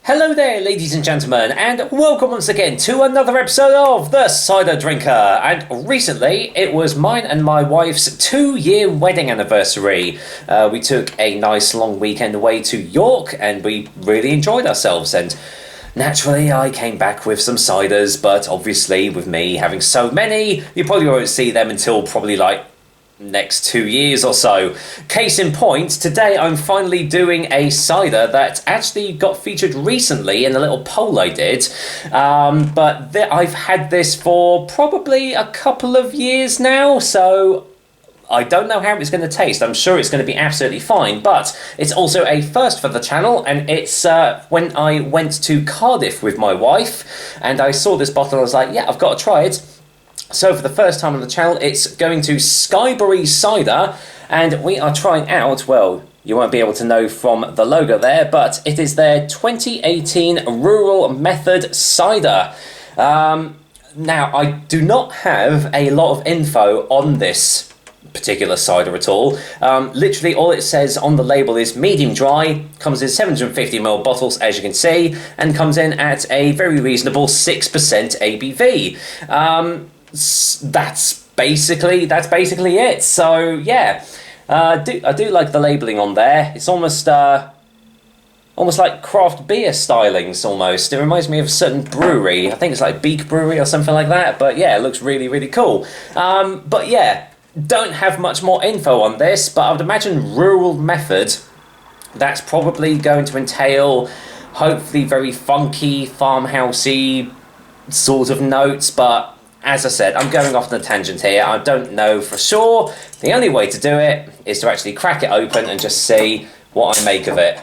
Hello there, ladies and gentlemen, and welcome once again to another episode of The Cider Drinker. And recently, it was mine and my wife's 2-year wedding anniversary. We took a nice long weekend away to York, and we really enjoyed ourselves. And naturally, I came back with some ciders, but obviously, with me having so many, you probably won't see them until probably next 2 years or so. Case in point, today I'm finally doing a cider that actually got featured recently in a little poll I did, but I've had this for probably a couple of years now, so I don't know how it's going to taste. I'm sure it's going to be absolutely fine, but it's also a first for the channel, and it's when I went to Cardiff with my wife and I saw this bottle, I was like, yeah, I've got to try it. So for the first time on the channel, it's going to Skyborry Cider, and we are trying out, well, you won't be able to know from the logo there, but it is their 2018 Rural Method Cider. Now, I do not have a lot of info on this particular cider at all. Literally all it says on the label is medium dry, comes in 750ml bottles as you can see, and comes in at a very reasonable 6% ABV. That's basically it. So yeah, I do like the labelling on there. It's almost like craft beer stylings almost. It reminds me of a certain brewery. I think it's like Beak Brewery or something like that. But yeah, it looks really, really cool. But yeah, don't have much more info on this, but I would imagine rural method, that's probably going to entail hopefully very funky, farmhousey sort of notes, but as I said, I'm going off on a tangent here. I don't know for sure. The only way to do it is to actually crack it open and just see what I make of it.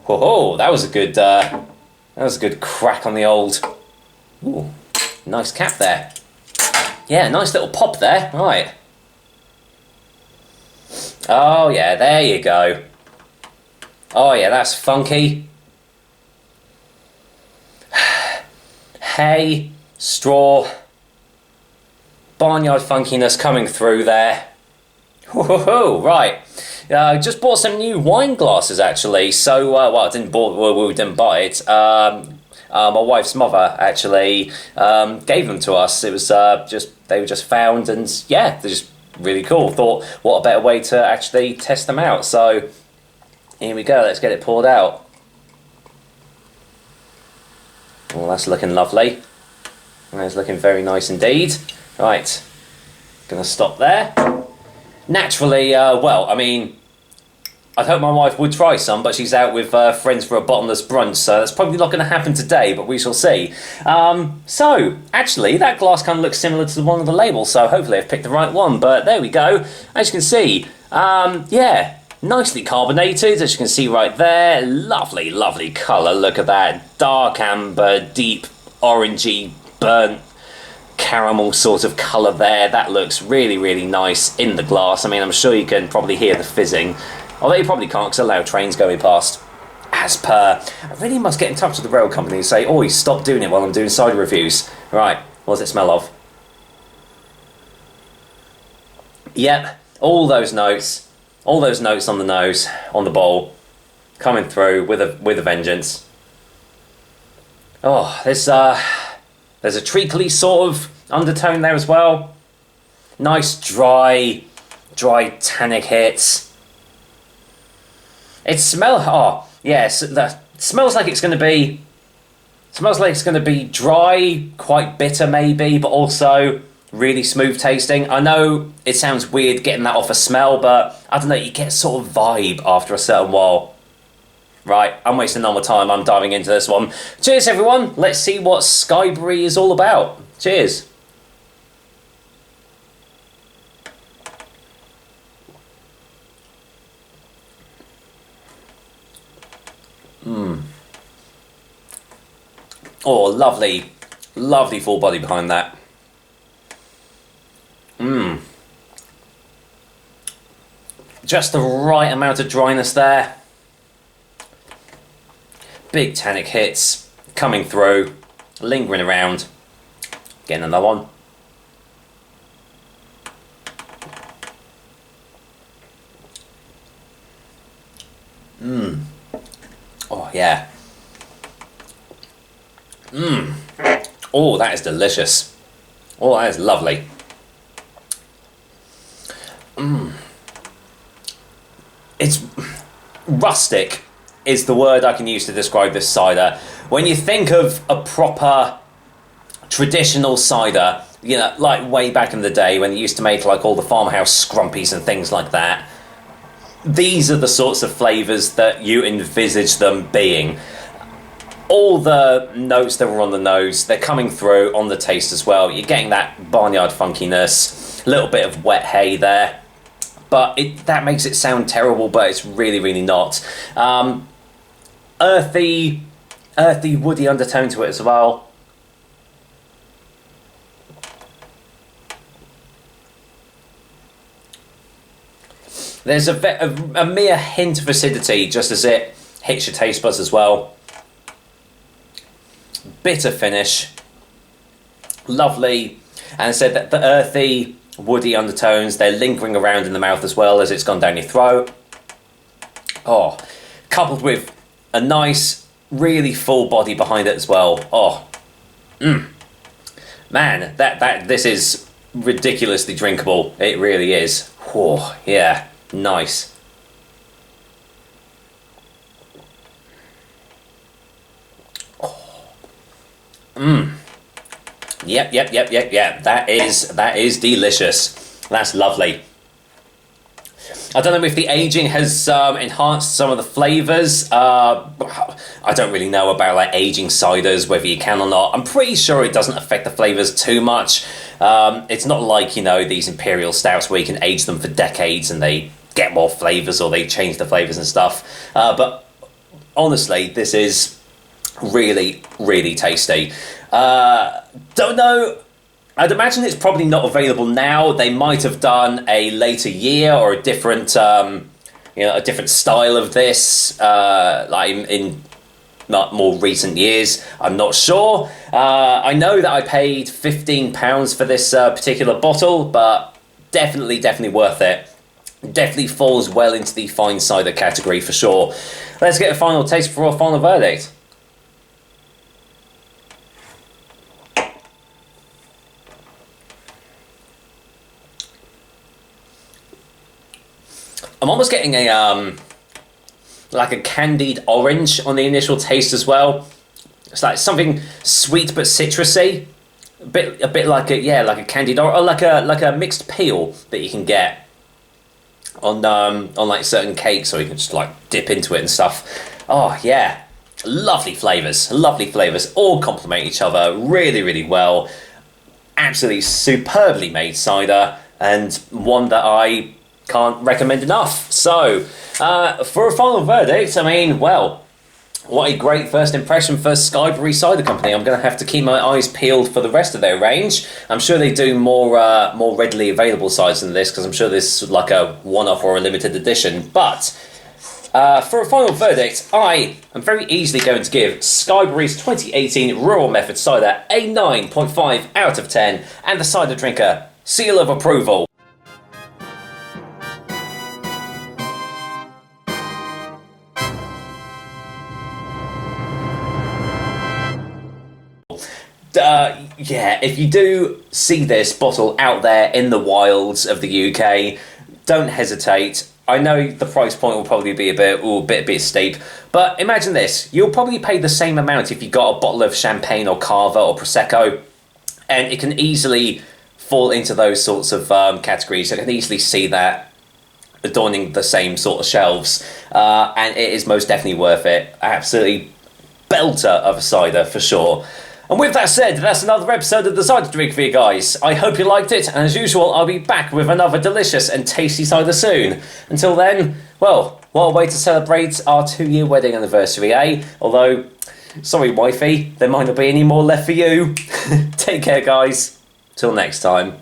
Whoa, that was a good crack on the old. Ooh, nice cap there. Yeah, nice little pop there. Right. Oh yeah, there you go. Oh yeah, that's funky. Hay, straw, barnyard funkiness coming through there. Whoa, right. Just bought some new wine glasses actually. So, well, we didn't buy it. My wife's mother actually gave them to us. It was they were just found, and yeah, they're just really cool. Thought, what a better way to actually test them out. So here we go. Let's get it poured out. Well, that's looking lovely. That's looking very nice indeed. Right, gonna stop there. Naturally, well, I mean, I'd hope my wife would try some, but she's out with friends for a bottomless brunch, so that's probably not going to happen today, but we shall see. So, actually, that glass kind of looks similar to the one on the label, so hopefully I've picked the right one, but there we go. As you can see, yeah, nicely carbonated, as you can see right there. Lovely, lovely colour, look at that. Dark amber, deep orangey, burnt caramel sort of colour there. That looks really, really nice in the glass. I mean, I'm sure you can probably hear the fizzing, although you probably can't because there are loud trains going past. As per, I really must get in touch with the rail company and say, oi, stop doing it while I'm doing cider reviews. Right, what does it smell of? Yep, all those notes on the nose, on the bowl, coming through with a vengeance. Oh, there's a treacly sort of undertone there as well. Nice dry tannic hits. It smells. Oh yes, that smells like it's going to be. Smells like it's going to be dry, quite bitter maybe, but also really smooth tasting. I know it sounds weird getting that off a smell, but I don't know. You get sort of vibe after a certain while. Right, I'm wasting no more time. I'm diving into this one. Cheers, everyone. Let's see what Skyborry is all about. Cheers. Oh, lovely, lovely full body behind that. Just the right amount of dryness there. Big tannic hits coming through, lingering around. Getting another one. Oh yeah. Oh, that is delicious. Oh, that is lovely. It's rustic is the word I can use to describe this cider. When you think of a proper traditional cider, you know, like way back in the day when they used to make like all the farmhouse scrumpies and things like that, these are the sorts of flavours that you envisage them being. All the notes that were on the nose, they're coming through on the taste as well. You're getting that barnyard funkiness, a little bit of wet hay there. But that makes it sound terrible, but it's really, really not. Earthy, woody undertone to it as well. There's a mere hint of acidity just as it hits your taste buds as well. Bitter finish. Lovely. And I said that the earthy, woody undertones, they're lingering around in the mouth as well as it's gone down your throat. Oh, coupled with a nice, really full body behind it as well. Oh, man, this is ridiculously drinkable. It really is. Oh, yeah, nice. Yep. That is delicious. That's lovely. I don't know if the aging has enhanced some of the flavours. I don't really know about like aging ciders, whether you can or not. I'm pretty sure it doesn't affect the flavours too much. It's not like, you know, these imperial stouts where you can age them for decades and they get more flavours or they change the flavours and stuff. But honestly, this is really, really tasty. Don't know. I'd imagine it's probably not available now. They might have done a later year or a different, a different style of this, like in not more recent years. I'm not sure. I know that I paid £15 for this particular bottle, but definitely worth it. Definitely falls well into the fine cider category for sure. Let's get a final taste for a final verdict. I'm almost getting a like a candied orange on the initial taste as well. It's like something sweet but citrusy, a bit like a candied or like a mixed peel that you can get on like certain cakes, or you can just like dip into it and stuff. Oh yeah, lovely flavors, all complement each other really, really well. Absolutely superbly made cider, and one that I can't recommend enough. So, for a final verdict, I mean, well, what a great first impression for Skyborry Cider Company. I'm going to have to keep my eyes peeled for the rest of their range. I'm sure they do more readily available ciders than this, because I'm sure this is like a one-off or a limited edition. But for a final verdict, I am very easily going to give Skyborry's 2018 Rural Method Cider a 9.5 out of 10, and the Cider Drinker seal of approval. Yeah, if you do see this bottle out there in the wilds of the UK, don't hesitate. I know the price point will probably be a bit steep, but imagine this. You'll probably pay the same amount if you got a bottle of champagne or cava or prosecco, and it can easily fall into those sorts of categories. I can easily see that adorning the same sort of shelves, and it is most definitely worth it. Absolutely belter of a cider for sure. And with that said, that's another episode of the Cider Drink for you guys. I hope you liked it, and as usual, I'll be back with another delicious and tasty cider soon. Until then, well, what a way to celebrate our 2-year wedding anniversary, eh? Although, sorry wifey, there might not be any more left for you. Take care guys, till next time.